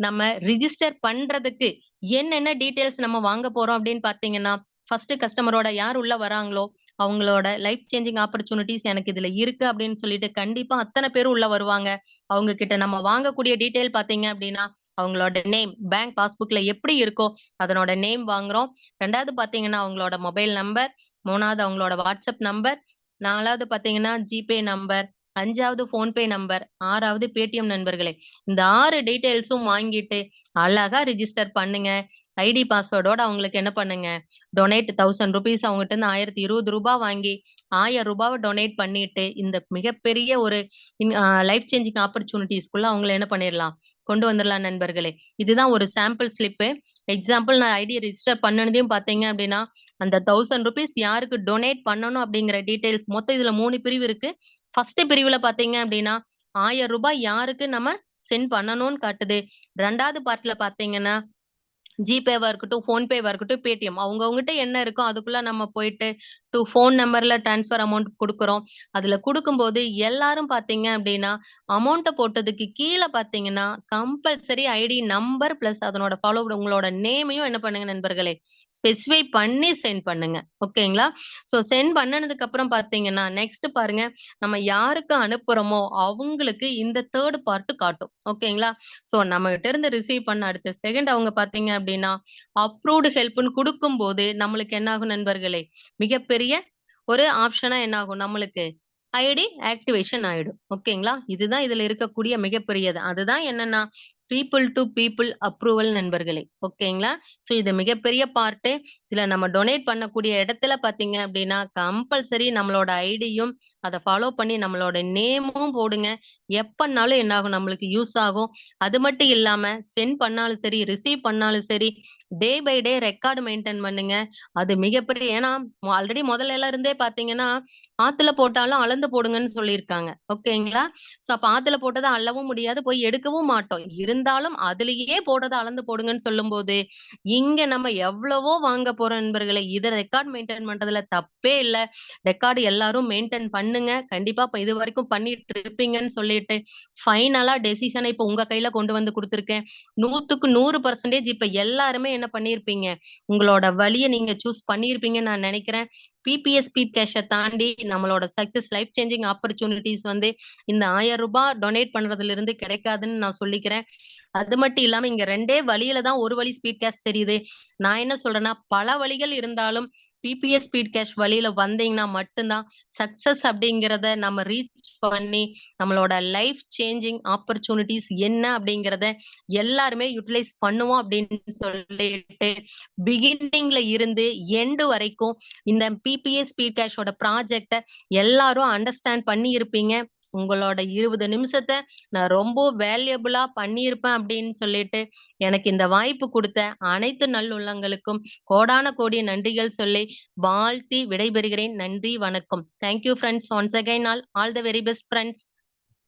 நம்ம ரிஜிஸ்டர் பண்றதுக்கு என்னென்ன டீட்டெயில்ஸ் நம்ம வாங்க போறோம் அப்படின்னு பார்த்தீங்கன்னா, ஃபர்ஸ்ட் கஸ்டமரோட யார் உள்ள வராங்களோ, அவங்களோட லைஃப் சேஞ்சிங் ஆப்பர்ச்சுனிட்டீஸ் எனக்கு இதுல இருக்கு அப்படின்னு சொல்லிட்டு கண்டிப்பா அத்தன பேரும் உள்ள வருவாங்க. அவங்க கிட்ட நம்ம வாங்கக்கூடிய டீட்டெயில் பார்த்தீங்க அப்படின்னா, அவங்களோட நேம், பேங்க் பாஸ்புக்ல எப்படி இருக்கோ அதனோட நேம் வாங்குறோம். 2வது பார்த்தீங்கன்னா, அவங்களோட மொபைல் நம்பர். 3வது அவங்களோட வாட்ஸ்அப் நம்பர். 4வது பார்த்தீங்கன்னா, ஜிபே நம்பர். 5வது ஃபோன்பே நம்பர். 6வது பேடிஎம் நண்பர்களே. இந்த 6 டீட்டெயில்ஸும் வாங்கிட்டு அழகா ரிஜிஸ்டர் பண்ணுங்க. ஐடி பாஸ்வேர்டோட அவங்களுக்கு என்ன பண்ணுங்க, டொனேட் ₹1000 அவங்ககிட்ட இருந்து ₹1020 வாங்கி ₹1000 டொனேட் பண்ணிட்டு, இந்த மிகப்பெரிய ஒரு லைஃப் சேஞ்சிங் ஆப்பர்ச்சுனிட்டீஸ்க்குள்ள அவங்கள என்ன பண்ணிரலாம், கொண்டு வந்துரலாம் நண்பர்களே. இதுதான் ஒரு சாம்பிள் ஸ்லிப்பு. எக்ஸாம்பிள் நான் ஐடி ரிஜிஸ்டர் பண்ணுனதையும் பார்த்தீங்க அப்படின்னா, அந்த ₹1000 யாருக்கு டொனேட் பண்ணணும் அப்படிங்கிற டீட்டெயில்ஸ் மொத்தம் இதுல 3 பிரிவு இருக்கு. ஃபர்ஸ்ட் பிரிவுல பார்த்தீங்க அப்படின்னா, ₹1000 யாருக்கு நம்ம சென்ட் பண்ணணும்னு காட்டுது. 2வது பார்ட்ல பார்த்தீங்கன்னா, ஜிபேவா இருக்கட்டும், ஃபோன்பேவா இருக்கட்டும், பேடிஎம் அவங்கவங்ககிட்ட என்ன இருக்கோ அதுக்குள்ள நம்ம போயிட்டு ஃபோன் நம்பர்ல ட்ரான்ஸ்ஃபர் அமௌண்ட் குடுக்குறோம். அதுல குடுக்கும்போது எல்லாரும் பார்த்தீங்க அப்டின்னா, அமௌண்ட்ட போட்டதுக்கு கீழ பார்த்தீங்கன்னா, கம்பல்சரி ஐடி நம்பர் பிளஸ் அதனோட உங்களோட நேமையும் என்ன பண்ணுங்க நண்பர்களே, ஸ்பெசிஃபை பண்ணி சென்ட் பண்ணுங்க. ஓகேங்களா? சென்ட் பண்ணுனதுக்கு அப்புறம் பார்த்தீங்கன்னா, நெக்ஸ்ட் பாருங்க, நம்ம யாருக்கு அனுப்புறோமோ அவங்களுக்கு இந்த 3 பார்ட் காட்டும். ஓகேங்களா? நம்மகிட்ட இருந்து ரிசீவ் பண்ண அடுத்த செகண்ட் அவங்க பார்த்தீங்க அப்டின்னா, அப்ரூவ்ட் ஹெல்ப்ன்னு குடுக்கும்போது நம்மளுக்கு என்ன ஆகும் நண்பர்களே, மிகப்பெரிய ஒரு ஆப்ஷனா என்ன ஆகும் நம்மளுக்கு ஐடி ஆக்டிவேஷன் ஆயிடும். ஓகேங்களா? இதுதான் இதுல இருக்கக்கூடிய மிகப்பெரியது. அதுதான் என்னன்னா, பீப்பிள் டூ பீப்பிள் அப்ரூவல் நண்பர்களே. ஓகேங்களா? இது மிகப்பெரிய பார்ட்டு. இதுல நம்ம டொனேட் பண்ணக்கூடிய இடத்துல பார்த்தீங்க அப்டின்னா, கம்பல்சரி நம்மளோட ஐடியும், அத ஃபாலோ பண்ணி நம்மளோட நேமும் போடுங்க. எப்பன்னாலும் என்ன ஆகும் நம்மளுக்கு யூஸ் ஆகும். அது மட்டும் இல்லாம சென்ட் பண்ணாலும் சரி, ரிசீவ் பண்ணாலும் சரி, day by day record maintain பண்ணுங்க. அது மிகப்பெரிய ஏன்னா ஆல்ரெடி முதல்ல இருந்தே பார்த்தீங்கன்னா, ஆத்துல போட்டாலும் அளந்து போடுங்கன்னு சொல்லியிருக்காங்க. ஓகேங்களா? அப்ப ஆத்துல போட்டத அள்ளவும் முடியாது, போய் எடுக்கவும் மாட்டோம். இருந்தாலும் அதிலேயே போட்டத அளந்து போடுங்கன்னு சொல்லும்போது, இங்க நம்ம எவ்வளவோ வாங்க போறோம் நண்பர்களே. இத ரெக்கார்ட் மெயின்டெயின் பண்றதுல தப்பே இல்ல. ரெக்கார்ட் எல்லாரும் மெயின்டெயின் பண்ணுங்க. கண்டிப்பா இப்ப இதுவரைக்கும் பண்ணிட்டு இருப்பீங்கன்னு சொல்லிட்டு, ஃபைனலா டெசிஷன இப்ப உங்க கையில கொண்டு வந்து குடுத்துருக்கேன். 100க்கு 100% இப்ப எல்லாருமே என்ன பண்ணியிருப்பீங்க, உங்களோட வழிய நீங்க சூஸ் பண்ணியிருப்பீங்கன்னு நான் நெனைக்கிறேன். பிபிஎஸ் ஸ்பீட் கேஷ தாண்டி நம்மளோட சக்சஸ் லைஃப் சேஞ்சிங் ஆப்பர்ச்சுனிட்டீஸ் வந்து இந்த ₹1000 டொனேட் பண்றதுலருந்து கிடைக்காதுன்னு நான் சொல்லிக்கிறேன். அது மட்டும் இல்லாம இங்க 2டே வழியில தான் ஒரு வழி ஸ்பீட் கேஷ் தெரியுது. நான் என்ன சொல்றேன்னா, பல வழிகள் இருந்தாலும் பிபிஎஸ் ஸ்பீட் கேஷ் வழியில வந்தீங்கன்னா மட்டும் தான் சக்சஸ் அப்படிங்கிறத நம்ம ரீச் பண்ணி, நம்மளோட லைஃப் சேஞ்சிங் ஆப்பர்ச்சுனிட்டீஸ் என்ன அப்படிங்கிறத எல்லாருமே யுட்டிலைஸ் பண்ணுவோம் அப்படின்னு சொல்லிட்டு, பிகினிங்ல இருந்து எண்ட் வரைக்கும் இந்த பிபிஎஸ் ஸ்பீட் கேஷோட ப்ராஜெக்ட்ட எல்லாரும் அண்டர்ஸ்டாண்ட் பண்ணியிருப்பீங்க. உங்களோட 20 நிமிஷத்த நான் ரொம்ப வேல்யூபிளா பண்ணியிருப்பேன் அப்படின்னு சொல்லிட்டு, எனக்கு இந்த வாய்ப்பு குடுத்த அனைத்து நல்லுள்ளங்களுக்கும் கோடான கோடி நன்றிகள் சொல்லி வாழ்த்தி விடைபெறுகிறேன். நன்றி, வணக்கம். Thank you friends. Once again all the very best friends.